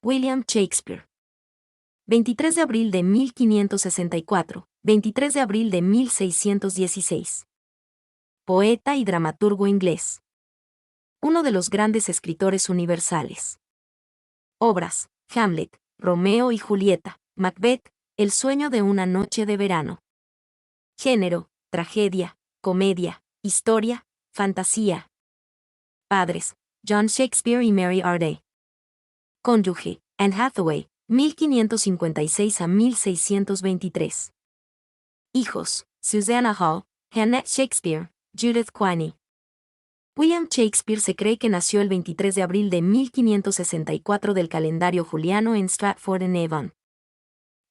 William Shakespeare. 23 de abril de 1564, 23 de abril de 1616. Poeta y dramaturgo inglés. Uno de los grandes escritores universales. Obras: Hamlet, Romeo y Julieta, Macbeth, El sueño de una noche de verano. Género: tragedia, comedia, historia, fantasía. Padres: John Shakespeare y Mary Arday. Cónyuge: Anne Hathaway, 1556 a 1623. Hijos: Susanna Hall, Hannah Shakespeare, Judith Quaney. William Shakespeare se cree que nació el 23 de abril de 1564 del calendario juliano en Stratford-on-Avon.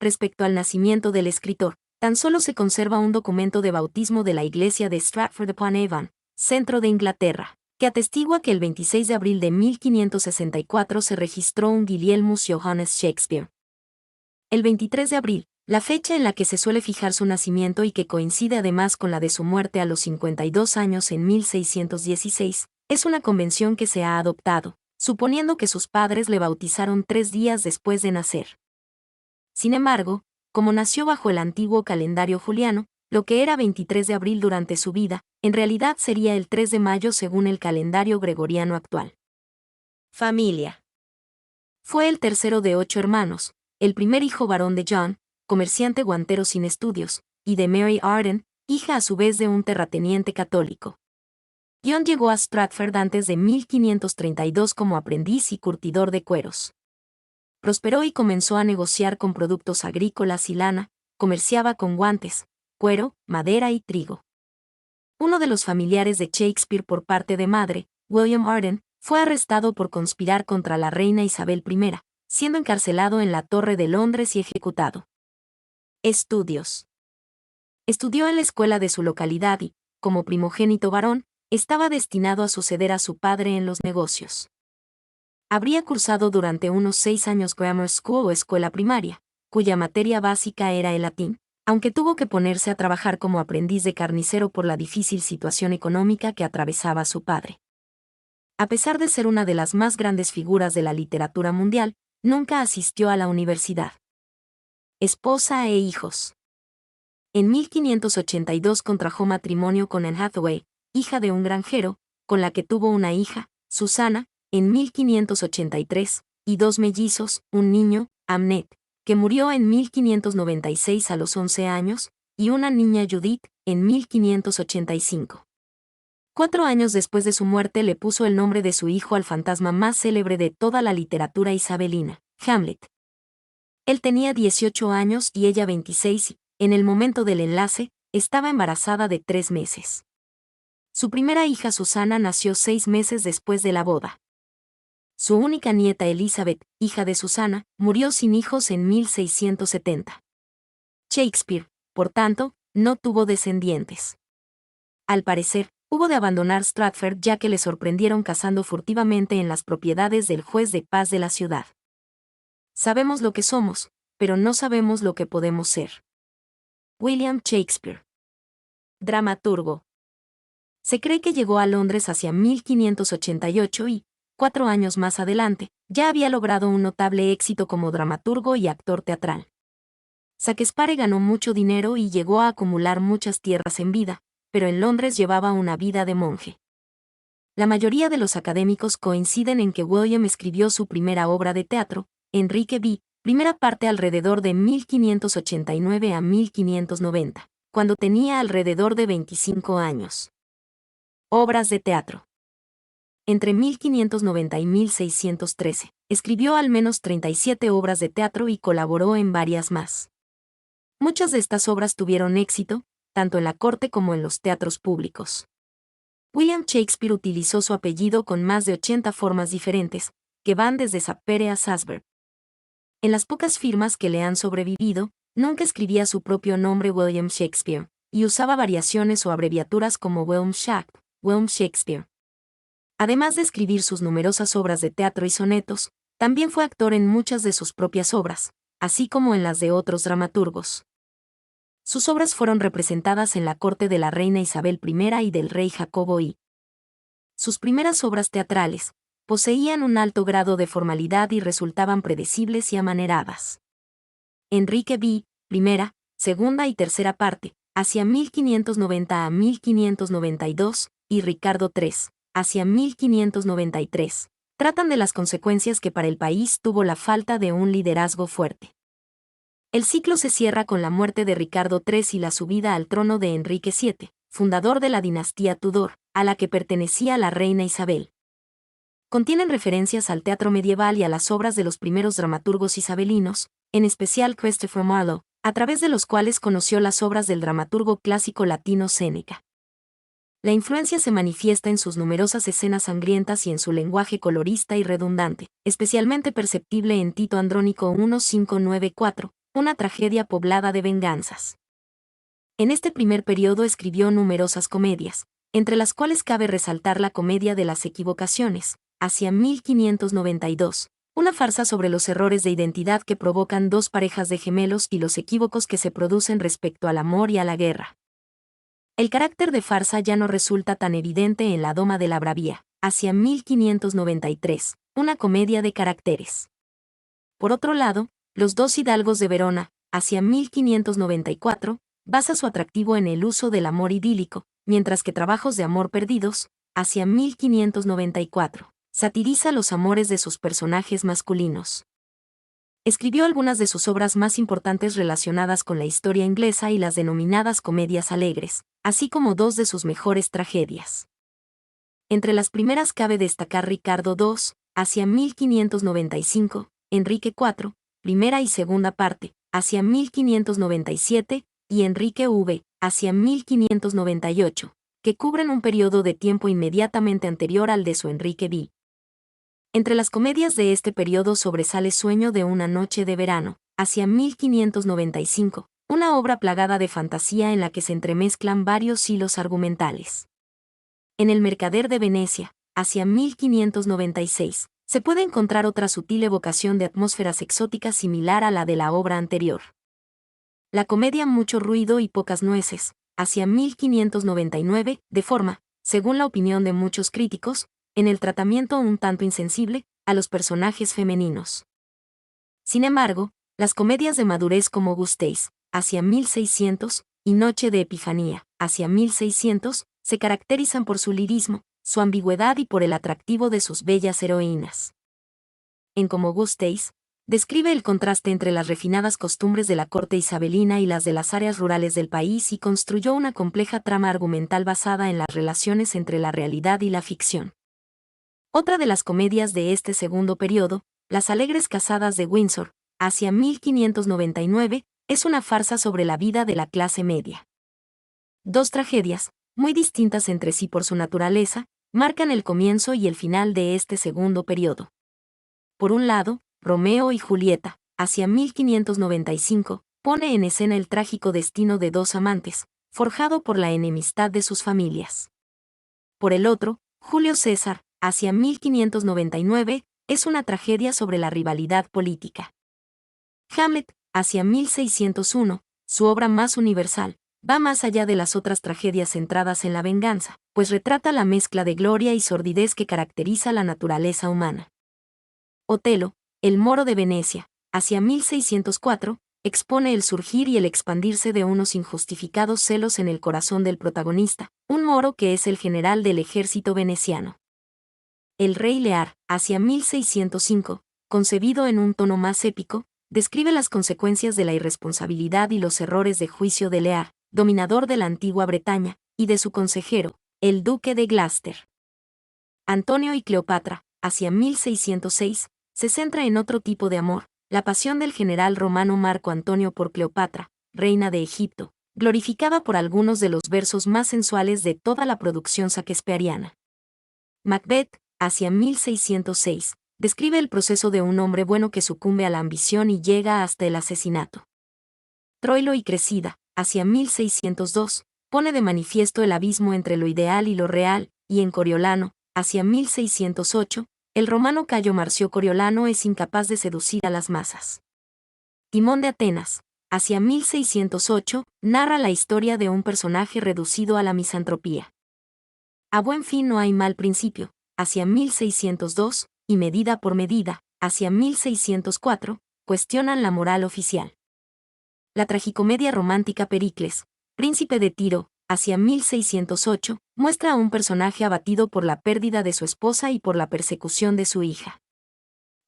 Respecto al nacimiento del escritor, tan solo se conserva un documento de bautismo de la iglesia de Stratford-upon-Avon, centro de Inglaterra, que atestigua que el 26 de abril de 1564 se registró un Guilielmus Johannes Shakespeare. El 23 de abril, la fecha en la que se suele fijar su nacimiento y que coincide además con la de su muerte a los 52 años en 1616, es una convención que se ha adoptado, suponiendo que sus padres le bautizaron 3 días después de nacer. Sin embargo, como nació bajo el antiguo calendario juliano, lo que era 23 de abril durante su vida, en realidad sería el 3 de mayo según el calendario gregoriano actual. Familia. Fue el tercero de 8 hermanos, el primer hijo varón de John, comerciante guantero sin estudios, y de Mary Arden, hija a su vez de un terrateniente católico. John llegó a Stratford antes de 1532 como aprendiz y curtidor de cueros. Prosperó y comenzó a negociar con productos agrícolas y lana, comerciaba con guantes, cuero, madera y trigo. Uno de los familiares de Shakespeare por parte de madre, William Arden, fue arrestado por conspirar contra la reina Isabel I, siendo encarcelado en la Torre de Londres y ejecutado. Estudios. Estudió en la escuela de su localidad y, como primogénito varón, estaba destinado a suceder a su padre en los negocios. Habría cursado durante unos 6 años Grammar School o escuela primaria, cuya materia básica era el latín, aunque tuvo que ponerse a trabajar como aprendiz de carnicero por la difícil situación económica que atravesaba su padre. A pesar de ser una de las más grandes figuras de la literatura mundial, nunca asistió a la universidad. Esposa e hijos. En 1582 contrajo matrimonio con Anne Hathaway, hija de un granjero, con la que tuvo una hija, Susana, en 1583, y 2 mellizos, un niño, Amnet, que murió en 1596 a los 11 años, y una niña Judith, en 1585. 4 años después de su muerte le puso el nombre de su hijo al fantasma más célebre de toda la literatura isabelina, Hamlet. Él tenía 18 años y ella 26 y, en el momento del enlace, estaba embarazada de 3 meses. Su primera hija Susana nació 6 meses después de la boda. Su única nieta Elizabeth, hija de Susana, murió sin hijos en 1670. Shakespeare, por tanto, no tuvo descendientes. Al parecer, hubo de abandonar Stratford ya que le sorprendieron cazando furtivamente en las propiedades del juez de paz de la ciudad. Sabemos lo que somos, pero no sabemos lo que podemos ser. William Shakespeare. Dramaturgo. Se cree que llegó a Londres hacia 1588 y, 4 años más adelante, ya había logrado un notable éxito como dramaturgo y actor teatral. Shakespeare ganó mucho dinero y llegó a acumular muchas tierras en vida, pero en Londres llevaba una vida de monje. La mayoría de los académicos coinciden en que William escribió su primera obra de teatro, Enrique V, primera parte alrededor de 1589 a 1590, cuando tenía alrededor de 25 años. Obras de teatro. Entre 1590 y 1613, escribió al menos 37 obras de teatro y colaboró en varias más. Muchas de estas obras tuvieron éxito, tanto en la corte como en los teatros públicos. William Shakespeare utilizó su apellido con más de 80 formas diferentes, que van desde Sapere a Sasberg. En las pocas firmas que le han sobrevivido, nunca escribía su propio nombre William Shakespeare, y usaba variaciones o abreviaturas como William Shakespeare. Además de escribir sus numerosas obras de teatro y sonetos, también fue actor en muchas de sus propias obras, así como en las de otros dramaturgos. Sus obras fueron representadas en la corte de la reina Isabel I y del rey Jacobo I. Sus primeras obras teatrales, poseían un alto grado de formalidad y resultaban predecibles y amaneradas. Enrique V, primera, segunda y tercera parte, hacia 1590 a 1592, y Ricardo III, hacia 1593, tratan de las consecuencias que para el país tuvo la falta de un liderazgo fuerte. El ciclo se cierra con la muerte de Ricardo III y la subida al trono de Enrique VII, fundador de la dinastía Tudor, a la que pertenecía la reina Isabel. Contienen referencias al teatro medieval y a las obras de los primeros dramaturgos isabelinos, en especial Christopher Marlowe, a través de los cuales conoció las obras del dramaturgo clásico latino Séneca. La influencia se manifiesta en sus numerosas escenas sangrientas y en su lenguaje colorista y redundante, especialmente perceptible en Tito Andrónico 1594, una tragedia poblada de venganzas. En este primer periodo escribió numerosas comedias, entre las cuales cabe resaltar la Comedia de las Equivocaciones, hacia 1592, una farsa sobre los errores de identidad que provocan dos parejas de gemelos y los equívocos que se producen respecto al amor y a la guerra. El carácter de farsa ya no resulta tan evidente en La Doma de la Bravía, hacia 1593, una comedia de caracteres. Por otro lado, Los dos hidalgos de Verona, hacia 1594, basa su atractivo en el uso del amor idílico, mientras que Trabajos de amor perdidos, hacia 1594, satiriza los amores de sus personajes masculinos. Escribió algunas de sus obras más importantes relacionadas con la historia inglesa y las denominadas comedias alegres, así como dos de sus mejores tragedias. Entre las primeras cabe destacar Ricardo II, hacia 1595, Enrique IV, primera y segunda parte, hacia 1597, y Enrique V, hacia 1598, que cubren un periodo de tiempo inmediatamente anterior al de su Enrique V. Entre las comedias de este periodo sobresale Sueño de una noche de verano, hacia 1595, una obra plagada de fantasía en la que se entremezclan varios hilos argumentales. En El mercader de Venecia, hacia 1596, se puede encontrar otra sutil evocación de atmósferas exóticas similar a la de la obra anterior. La comedia Mucho ruido y pocas nueces, hacia 1599, deforma, según la opinión de muchos críticos, en el tratamiento un tanto insensible, a los personajes femeninos. Sin embargo, las comedias de madurez como Gustéis, hacia 1600, y Noche de Epifanía, hacia 1600, se caracterizan por su lirismo, su ambigüedad y por el atractivo de sus bellas heroínas. En Como Gustéis, describe el contraste entre las refinadas costumbres de la corte isabelina y las de las áreas rurales del país y construyó una compleja trama argumental basada en las relaciones entre la realidad y la ficción. Otra de las comedias de este segundo periodo, Las alegres casadas de Windsor, hacia 1599, es una farsa sobre la vida de la clase media. Dos tragedias, muy distintas entre sí por su naturaleza, marcan el comienzo y el final de este segundo periodo. Por un lado, Romeo y Julieta, hacia 1595, pone en escena el trágico destino de dos amantes, forjado por la enemistad de sus familias. Por el otro, Julio César, hacia 1599, es una tragedia sobre la rivalidad política. Hamlet, hacia 1601, su obra más universal, va más allá de las otras tragedias centradas en la venganza, pues retrata la mezcla de gloria y sordidez que caracteriza la naturaleza humana. Otelo, El Moro de Venecia, hacia 1604, expone el surgir y el expandirse de unos injustificados celos en el corazón del protagonista, un moro que es el general del ejército veneciano. El Rey Lear, hacia 1605, concebido en un tono más épico, describe las consecuencias de la irresponsabilidad y los errores de juicio de Lear, dominador de la antigua Bretaña, y de su consejero, el duque de Gloucester. Antonio y Cleopatra, hacia 1606, se centra en otro tipo de amor, la pasión del general romano Marco Antonio por Cleopatra, reina de Egipto, glorificada por algunos de los versos más sensuales de toda la producción shakespeariana. Macbeth, hacia 1606, describe el proceso de un hombre bueno que sucumbe a la ambición y llega hasta el asesinato. Troilo y Cressida, hacia 1602, pone de manifiesto el abismo entre lo ideal y lo real, y en Coriolano, hacia 1608, el romano Cayo Marcio Coriolano es incapaz de seducir a las masas. Timón de Atenas, hacia 1608, narra la historia de un personaje reducido a la misantropía. A buen fin no hay mal principio, hacia 1602, y Medida por medida, hacia 1604, cuestionan la moral oficial. La tragicomedia romántica Pericles, príncipe de Tiro, hacia 1608, muestra a un personaje abatido por la pérdida de su esposa y por la persecución de su hija.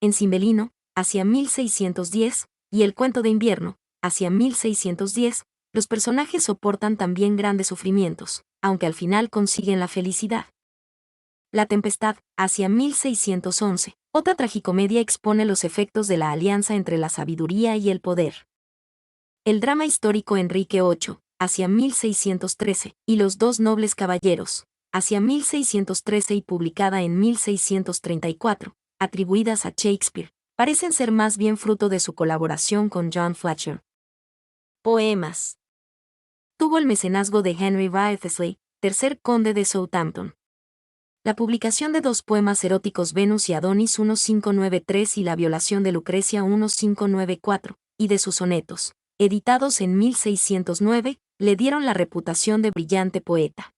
En Cimvelino, hacia 1610, y El cuento de invierno, hacia 1610, los personajes soportan también grandes sufrimientos, aunque al final consiguen la felicidad. La tempestad, hacia 1611, otra tragicomedia expone los efectos de la alianza entre la sabiduría y el poder. El drama histórico Enrique VIII, hacia 1613, y Los dos nobles caballeros, hacia 1613 y publicada en 1634, atribuidas a Shakespeare, parecen ser más bien fruto de su colaboración con John Fletcher. Poemas. Tuvo el mecenazgo de Henry Wriothesley, tercer conde de Southampton. La publicación de dos poemas eróticos Venus y Adonis 1593 y La violación de Lucrecia 1594, y de sus sonetos, editados en 1609, le dieron la reputación de brillante poeta.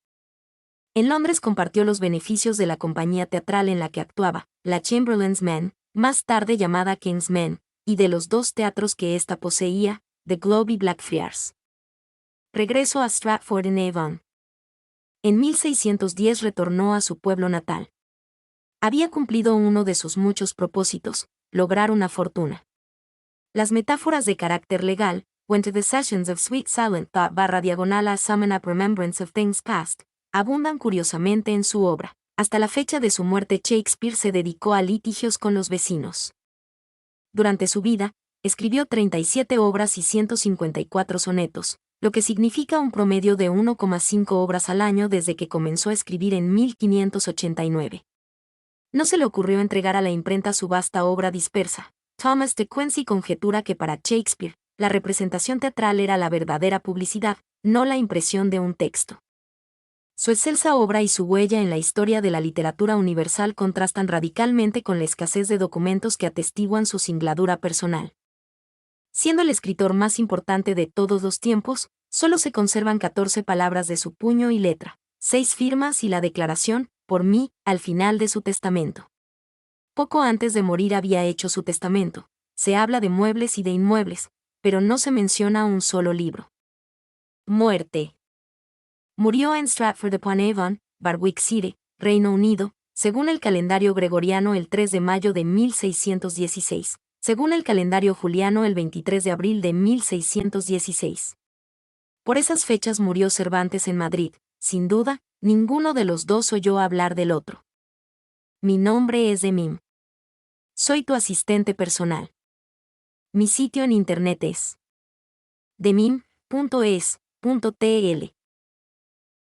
En Londres compartió los beneficios de la compañía teatral en la que actuaba, la Chamberlain's Men, más tarde llamada King's Men, y de los dos teatros que ésta poseía, The Globe y Blackfriars. Regreso a Stratford-in-Avon. En 1610 retornó a su pueblo natal. Había cumplido uno de sus muchos propósitos, lograr una fortuna. Las metáforas de carácter legal, Went to the Sessions of Sweet Silent Thought / a Summon Up Remembrance of Things Past, abundan curiosamente en su obra. Hasta la fecha de su muerte Shakespeare se dedicó a litigios con los vecinos. Durante su vida, escribió 37 obras y 154 sonetos, lo que significa un promedio de 1,5 obras al año desde que comenzó a escribir en 1589. No se le ocurrió entregar a la imprenta su vasta obra dispersa. Thomas de Quincey conjetura que para Shakespeare, la representación teatral era la verdadera publicidad, no la impresión de un texto. Su excelsa obra y su huella en la historia de la literatura universal contrastan radicalmente con la escasez de documentos que atestiguan su singladura personal. Siendo el escritor más importante de todos los tiempos, solo se conservan 14 palabras de su puño y letra, 6 firmas y la declaración, por mí, al final de su testamento. Poco antes de morir había hecho su testamento. Se habla de muebles y de inmuebles, pero no se menciona un solo libro. Muerte. Murió en Stratford-upon-Avon, Berwick City, Reino Unido, según el calendario gregoriano el 3 de mayo de 1616, según el calendario juliano el 23 de abril de 1616. Por esas fechas murió Cervantes en Madrid. Sin duda, ninguno de los dos oyó hablar del otro. Mi nombre es Demim. Soy tu asistente personal. Mi sitio en internet es demim.es.tl.